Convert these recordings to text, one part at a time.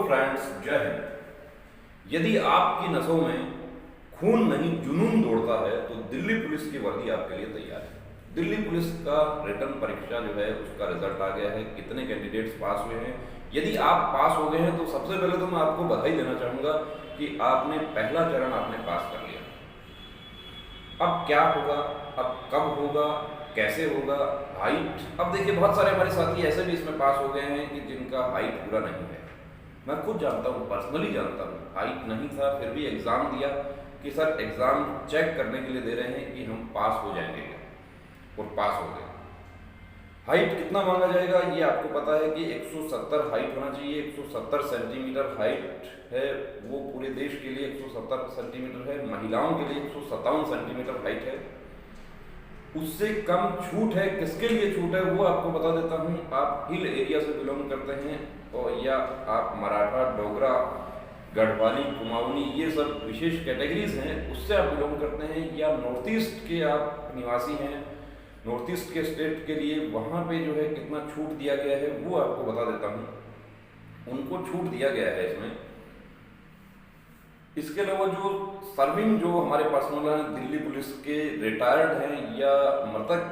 Friends, जय हिंद। यदि आपकी नसों में खून नहीं जुनून दौड़ता है तो दिल्ली पुलिस की वर्दी आपके लिए तैयार है। दिल्ली पुलिस का रिटर्न परीक्षा जो है उसका रिजल्ट आ गया है। कितने कैंडिडेट्स पास हुए हैं, यदि आप पास हो गए हैं तो सबसे पहले तो मैं आपको बधाई देना चाहूँगा कि आपने पहला चरण आपने पास कर लिया। अब क्या होगा, अब कब होगा, कैसे होगा, हाइट। अब देखिए बहुत सारे हमारे साथी ऐसे भी इसमें पास हो गए हैं कि जिनका हाइट पूरा नहीं है। मैं खुद जानता हूँ, पर्सनली जानता हूँ, हाइट नहीं था फिर भी एग्ज़ाम दिया कि सर एग्ज़ाम चेक करने के लिए दे रहे हैं कि हम पास हो जाएंगे, और पास हो गए। हाइट कितना मांगा जाएगा ये आपको पता है कि 170 हाइट होना चाहिए। 170 सेंटीमीटर हाइट है, वो पूरे देश के लिए 170 सेंटीमीटर है। महिलाओं के लिए 157 सेंटीमीटर हाइट है। उससे कम छूट है, किसके लिए छूट है वो आपको बता देता हूँ। आप हिल एरिया से बिलोंग करते हैं और या आप मराठा, डोगरा, गढ़वाली, कुमाऊनी, ये सब विशेष कैटेगरीज हैं, उससे आप बिलोंग करते हैं, या नॉर्थ ईस्ट के आप निवासी हैं, नॉर्थ ईस्ट के स्टेट के लिए वहाँ पे जो है कितना छूट दिया गया है वो आपको बता देता हूँ। उनको छूट दिया गया है इसमें। इसके अलावा जो सर्विंग जो हमारे पर्सनल हैं, दिल्ली पुलिस के रिटायर्ड हैं या मृतक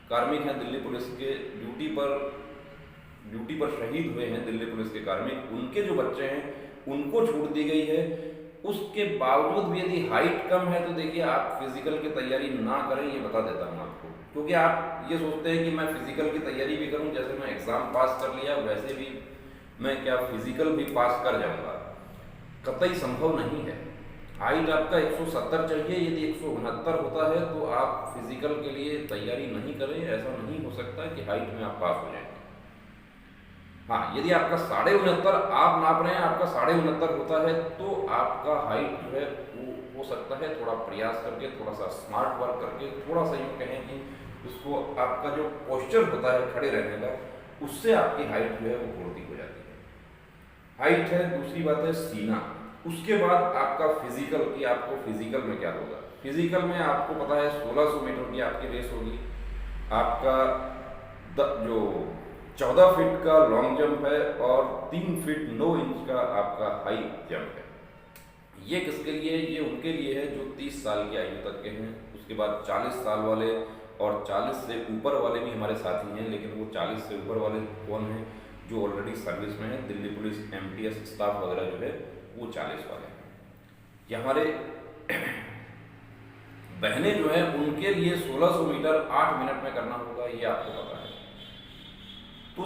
कार्मिक हैं, दिल्ली पुलिस के ड्यूटी पर शहीद हुए हैं दिल्ली पुलिस के कार्मिक, उनके जो बच्चे हैं उनको छूट दी गई है। उसके बावजूद भी यदि हाइट कम है तो देखिए आप फिजिकल की तैयारी ना करें, ये बता देता हूँ आपको। क्योंकि आप ये सोचते हैं कि मैं फिजिकल की तैयारी भी करूँ, जैसे मैं एग्ज़ाम पास कर लिया वैसे भी मैं क्या फिजिकल भी पास कर जाऊँगा, कतई संभव नहीं है। हाइट आपका 170 चाहिए, यदि 169 होता है तो आप फिजिकल के लिए तैयारी नहीं करें। ऐसा नहीं हो सकता कि हाइट में आप पास हो जाएंगे। हाँ, यदि आपका 69.5 आप नाप रहे हैं, आपका 69.5 होता है तो आपका हाइट जो है वो हो सकता है थोड़ा प्रयास करके, थोड़ा सा स्मार्ट वर्क करके, थोड़ा सा यूँ कहें कि उसको आपका जो पोस्चर होता है खड़े रहने का, उससे आपकी हाइट जो है वो पूर्ति हो जाती है। हाइट है, दूसरी बात है सीना। उसके बाद आपका फिजिकल की आपको फिजिकल में क्या होगा। फिजिकल में आपको पता है 1600 मीटर की आपकी रेस होगी। आपका जो 14 फीट का लॉन्ग जंप है और 3 फीट 9 इंच का आपका हाई जंप है। ये किसके लिए? ये उनके लिए है जो 30 साल की आयु तक के हैं। उसके बाद 40 साल वाले और 40 से ऊपर वाले भी हमारे साथी हैं, लेकिन वो 40 से ऊपर वाले कौन हैं? जो ऑलरेडी सर्विस में है, दिल्ली पुलिस MTS स्टाफ वगैरह जो है वो 40 वाले हैं। ये हमारे बहनें जो है उनके लिए 1600 मीटर 8 मिनट में करना होगा, ये आपको पता है। तो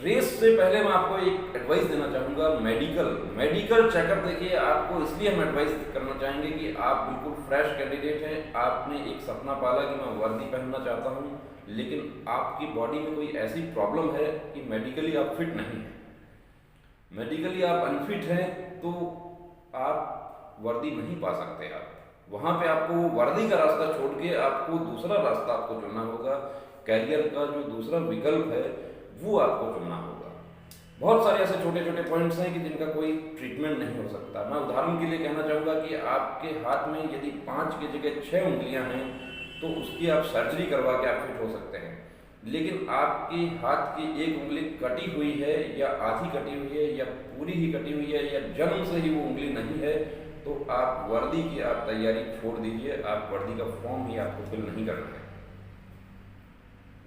रेस से पहले मैं आपको एक एडवाइस देना चाहूँगा। मेडिकल चेकअप देखिए, आपको इसलिए हम एडवाइस करना चाहेंगे कि आप बिल्कुल फ्रेश कैंडिडेट हैं। आपने एक सपना पाला कि मैं वर्दी पहनना चाहता हूँ, लेकिन आपकी बॉडी में कोई ऐसी प्रॉब्लम है कि मेडिकली आप फिट नहीं हैं, मेडिकली आप अनफिट हैं, तो आप वर्दी नहीं पा सकते। आप वहाँ पे आपको वर्दी का रास्ता छोड़ के आपको दूसरा रास्ता आपको चुनना होगा। कैरियर का जो दूसरा विकल्प है वो आपको चुनना होगा। बहुत सारे ऐसे छोटे छोटे पॉइंट्स हैं कि जिनका कोई ट्रीटमेंट नहीं हो सकता। मैं उदाहरण के लिए कहना चाहूँगा कि आपके हाथ में यदि 5 की जगह 6 उंगलियाँ हैं तो उसकी आप सर्जरी करवा के आप फिट हो सकते हैं। लेकिन आपके हाथ की एक उंगली कटी हुई है या आधी कटी हुई है या पूरी ही कटी हुई है या जन्म से ही वो उंगली नहीं है, तो आप वर्दी की आप तैयारी छोड़ दीजिए। आप वर्दी का फॉर्म ही आपको फिल नहीं करना है।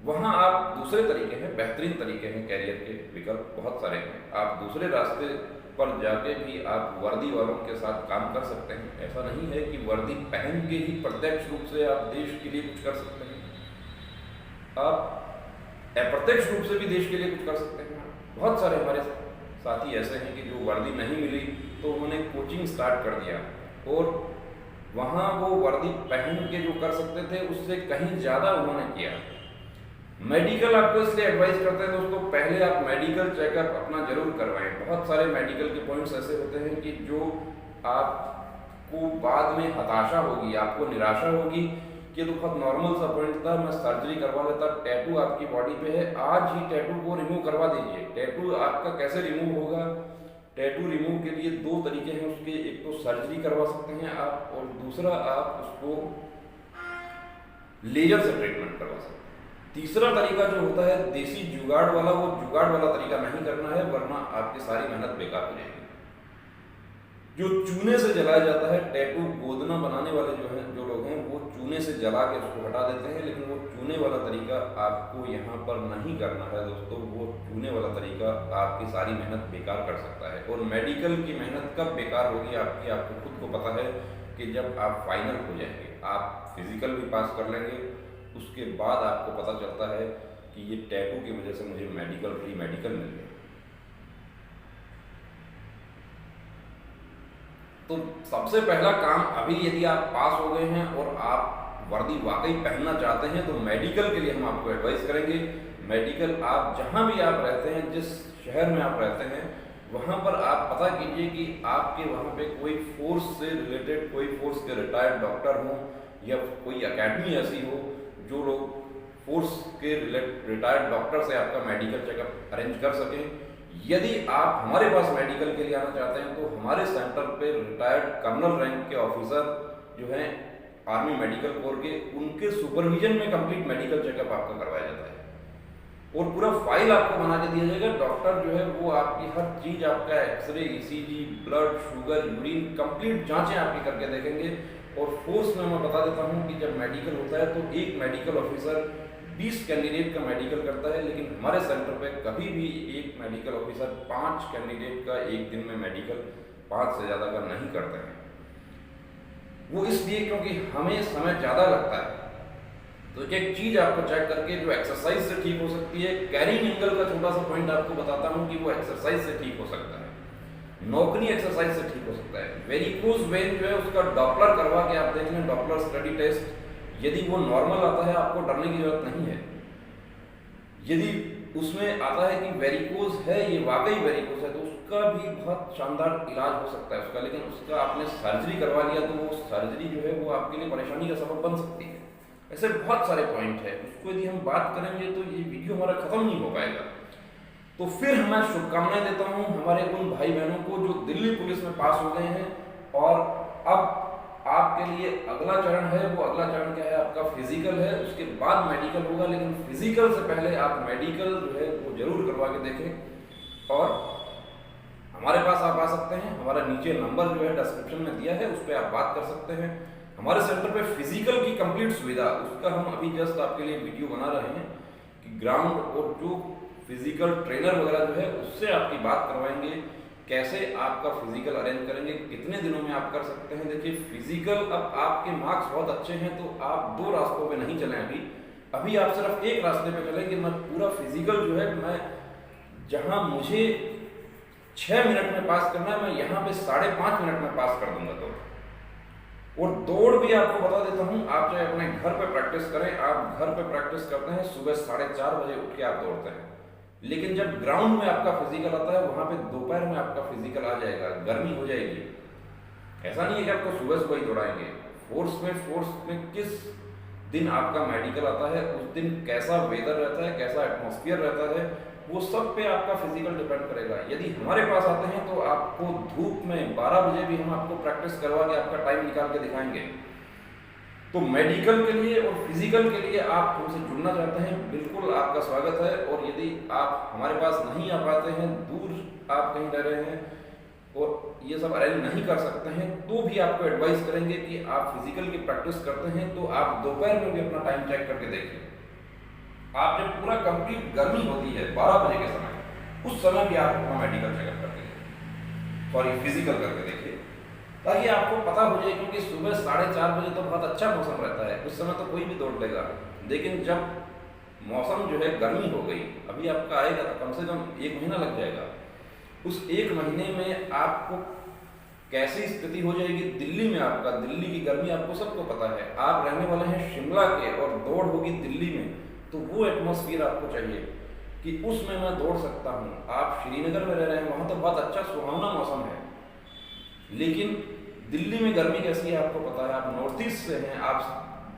वहाँ आप दूसरे तरीके हैं, बेहतरीन तरीके हैं, कैरियर के विकल्प बहुत सारे हैं। आप दूसरे रास्ते पर जाके भी आप वर्दी वालों के साथ काम कर सकते हैं। ऐसा नहीं है कि वर्दी पहन के ही प्रत्यक्ष रूप से आप देश के लिए कुछ कर सकते हैं। आप अप्रत्यक्ष रूप से भी देश के लिए कुछ कर सकते हैं। बहुत सारे हमारे साथी ऐसे हैं कि जो वर्दी नहीं मिली तो उन्होंने कोचिंग स्टार्ट कर दिया और वहाँ वो वर्दी पहन के जो कर सकते थे उससे कहीं ज़्यादा उन्होंने किया। मेडिकल आपको इसलिए एडवाइस करते हैं दोस्तों, पहले आप मेडिकल चेकअप अपना जरूर करवाएं। बहुत सारे मेडिकल के पॉइंट्स ऐसे होते हैं कि जो आपको बाद में हताशा होगी, आपको निराशा होगी कि तो बहुत नॉर्मल सा पॉइंट था, मैं सर्जरी करवा लेता, टैटू आपकी बॉडी पे है, आज ही टैटू को रिमूव करवा दीजिए। टैटू आपका कैसे रिमूव होगा? टैटू रिमूव के लिए 2 तरीके हैं उसके, एक तो सर्जरी करवा सकते हैं आप और दूसरा आप उसको लेजर से ट्रीटमेंट करवा सकते हैं। तीसरा तरीका जो होता है देसी जुगाड़ वाला, वो जुगाड़ वाला तरीका नहीं करना है, वरना आपकी सारी मेहनत बेकार हो जाएगी। जो चूने से जलाया जाता है, टैटू गोदना बनाने वाले जो लोग हैं वो चूने से जला के उसको हटा देते हैं, लेकिन वो चूने वाला तरीका आपको यहाँ पर नहीं करना है दोस्तों। वो चूने वाला तरीका आपकी सारी मेहनत बेकार कर सकता है। और मेडिकल की मेहनत कब बेकार होगी आपकी, आपको खुद को पता है कि जब आप फाइनल हो जाएंगे, आप फिजिकल भी पास कर लेंगे, उसके बाद आपको पता चलता है कि ये टैटू की वजह से मुझे मेडिकल फ्री मेडिकल मिल गया। तो सबसे पहला काम, अभी यदि आप पास हो गए हैं और आप वर्दी वाकई पहनना चाहते हैं, तो मेडिकल के लिए हम आपको एडवाइस करेंगे। मेडिकल आप जहां भी आप रहते हैं, जिस शहर में आप रहते हैं, वहां पर आप पता कीजिए कि आपके वहां पे कोई फोर्स से रिलेटेड, कोई फोर्स के रिटायर्ड डॉक्टर हो या कोई एकेडमी ऐसी हो जो लोग फोर्स के रिटायर्ड डॉक्टर से आपका मेडिकल चेकअप अरेंज कर सकें। यदि आप हमारे पास मेडिकल के लिए आना चाहते हैं, तो हमारे सेंटर पे रिटायर्ड कर्नल रैंक के ऑफिसर जो हैं आर्मी मेडिकल कोर के, उनके सुपरविजन में कंप्लीट मेडिकल चेकअप आपका करवाया जाता है और पूरा फाइल आपको बना के दिया जाएगा। डॉक्टर जो है वो आपकी हर चीज, आपका X-ray, ECG, blood sugar, urine, complete जांचें आपकी करके देखेंगे। और फोर्स में मैं बता देता हूँ कि जब मेडिकल होता है तो एक मेडिकल ऑफिसर 20 कैंडिडेट का मेडिकल करता है, लेकिन हमारे सेंटर पे कभी भी एक मेडिकल ऑफिसर 5 कैंडिडेट का एक दिन में मेडिकल 5 से ज़्यादा का नहीं करते हैं। वो इसलिए क्योंकि हमें समय ज़्यादा लगता है। तो एक चीज़ आपको चेक करके जो एक्सरसाइज से ठीक हो सकती है, कैरिंग एंगल का छोटा सा पॉइंट आपको बताता हूँ कि वो एक्सरसाइज से ठीक हो सकता है, नौकरी एक्सरसाइज से ठीक हो सकता है। वेरिकोज वेन जो है उसका डॉपलर करवा के आप देख लें, डॉपलर स्टडी टेस्ट, यदि वो नॉर्मल आता है आपको डरने की जरूरत नहीं है। यदि उसमें आता है कि वेरिकोज है, ये वाकई वेरिकोज है, तो उसका भी बहुत शानदार इलाज हो सकता है उसका, लेकिन उसका आपने सर्जरी करवा लिया तो वो सर्जरी जो है वो आपके लिए परेशानी का सबब बन सकती है। ऐसे बहुत सारे पॉइंट है, उसको यदि हम बात करेंगे तो ये वीडियो हमारा खत्म नहीं हो पाएगा। तो फिर मैं शुभकामनाएं देता हूँ हमारे उन भाई बहनों को जो दिल्ली पुलिस में पास हो गए हैं, और अब आपके लिए अगला चरण है। वो अगला चरण क्या है, आपका फिजिकल है, उसके बाद मेडिकल होगा, लेकिन फिजिकल से पहले आप मेडिकल जो है वो जरूर करवा के देखें। और हमारे पास आप आ सकते हैं, हमारा नीचे नंबर जो है डिस्क्रिप्शन में दिया है, उस पर आप बात कर सकते हैं। हमारे सेंटर पे फिजिकल की कंप्लीट सुविधा, उसका हम अभी जस्ट आपके लिए वीडियो बना रहे हैं कि ग्राउंड और जो फिजिकल ट्रेनर वगैरह जो है उससे आपकी बात करवाएंगे, कैसे आपका फिजिकल अरेंज करेंगे, कितने दिनों में आप कर सकते हैं। देखिए फिजिकल, अब आपके मार्क्स बहुत अच्छे हैं तो आप 2 रास्तों पे नहीं चलें, अभी आप सिर्फ एक रास्ते पे चलें कि मैं पूरा फिजिकल जो है, मैं जहां मुझे 6 मिनट में पास करना है, मैं यहाँ पे 5.5 मिनट में पास कर दूंगा दौड़। और दौड़ भी आपको बता देता हूँ, आप चाहे अपने घर पे प्रैक्टिस करें, आप घर पे प्रैक्टिस करते हैं, सुबह 4:30 बजे उठ के आप दौड़ते हैं, लेकिन जब ग्राउंड में आपका फिजिकल आता है, वहां पे दोपहर में आपका फिजिकल आ जाएगा, गर्मी हो जाएगी। ऐसा नहीं है कि आपको सुबह सुबह ही दौड़ाएंगे। फोर्स में किस दिन आपका मेडिकल आता है, उस दिन कैसा वेदर रहता है, कैसा एटमॉस्फेयर रहता है, वो सब पे आपका फिजिकल डिपेंड करेगा। यदि हमारे पास आते हैं तो आपको धूप में 12 बजे भी हम आपको प्रैक्टिस करवा के आपका टाइम निकाल के दिखाएंगे। तो मेडिकल के लिए और फिजिकल के लिए आप हमसे जुड़ना चाहते हैं, बिल्कुल आपका स्वागत है। और यदि आप हमारे पास नहीं आ पाते हैं, दूर आप कहीं रह रहे हैं और ये सब अरेंज नहीं कर सकते हैं, तो भी आपको एडवाइस करेंगे कि आप फिजिकल की प्रैक्टिस करते हैं तो आप दोपहर में भी अपना टाइम चेक करके देखिए। आप जब पूरा कंप्लीट गर्मी होती है 12 बजे के समय, उस समय भी आप अपना मेडिकल चेकअप करके देखिए, सॉरी फिजिकल करके देखिए, ताकि आपको पता हो जाए। क्योंकि सुबह 4:30 बजे तो बहुत अच्छा मौसम रहता है, उस समय तो कोई भी दौड़ लेगा, लेकिन जब मौसम जो है गर्मी हो गई, अभी आपका आएगा तो कम से कम 1 महीना लग जाएगा। उस 1 महीने में आपको कैसी स्थिति हो जाएगी दिल्ली में, आपका दिल्ली की गर्मी आपको सबको पता है। आप रहने वाले हैं शिमला के और दौड़ होगी दिल्ली में, तो वो एटमॉस्फेयर आपको चाहिए कि उसमें मैं दौड़ सकता हूँ। आप श्रीनगर में रह रहे हैं, वहाँ तो बहुत अच्छा सुहावना मौसम है, लेकिन दिल्ली में गर्मी कैसी है आपको पता है। आप नॉर्थ ईस्ट से हैं, आप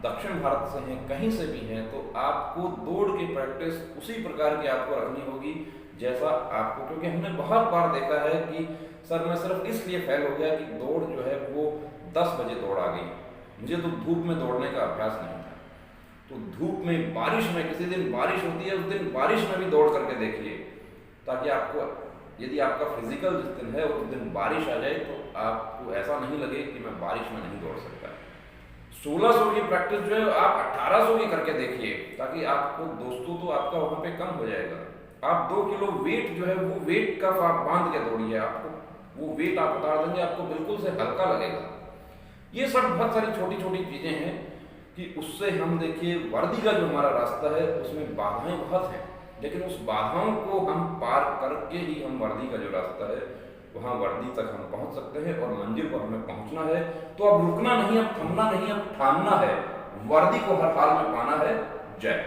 दक्षिण भारत से हैं, कहीं से भी हैं, तो आपको दौड़ की प्रैक्टिस उसी प्रकार की आपको रखनी होगी जैसा आपको, क्योंकि हमने बहुत बार देखा है कि सर मैं सिर्फ इसलिए फेल हो गया कि दौड़ जो है वो 10 बजे दौड़ आ गई, मुझे तो धूप में दौड़ने का अभ्यास नहीं था। तो धूप में, बारिश में, किसी दिन बारिश होती है उस दिन बारिश में भी दौड़ करके देखिए, ताकि आपको, यदि आपका फिजिकल जिस दिन है उस दिन बारिश आ जाए तो आपको ऐसा नहीं लगे कि मैं बारिश में नहीं दौड़ सकता। 1600 की प्रैक्टिस जो है आप 1800 की करके देखिए, ताकि आपको दोस्तों तो आपका वहां पे कम हो जाएगा। आप 2 किलो वेट जो है वो वेट कफ आप बांध के दौड़िए, आपको वो वेट आप उतार देंगे, आपको बिल्कुल से हल्का लगेगा। ये सब बहुत सारी छोटी छोटी चीजें हैं कि उससे हम देखिए वर्दी का जो हमारा रास्ता है उसमें बाधाएं बहुत हैं, लेकिन उस बाधाओं को हम पार करके ही हम वर्दी का जो रास्ता है वहां वर्दी तक हम पहुंच सकते हैं और मंजिल पर हमें पहुंचना है। तो अब रुकना नहीं, अब थमना नहीं, अब ठानना है, वर्दी को हर हाल में पाना है। जय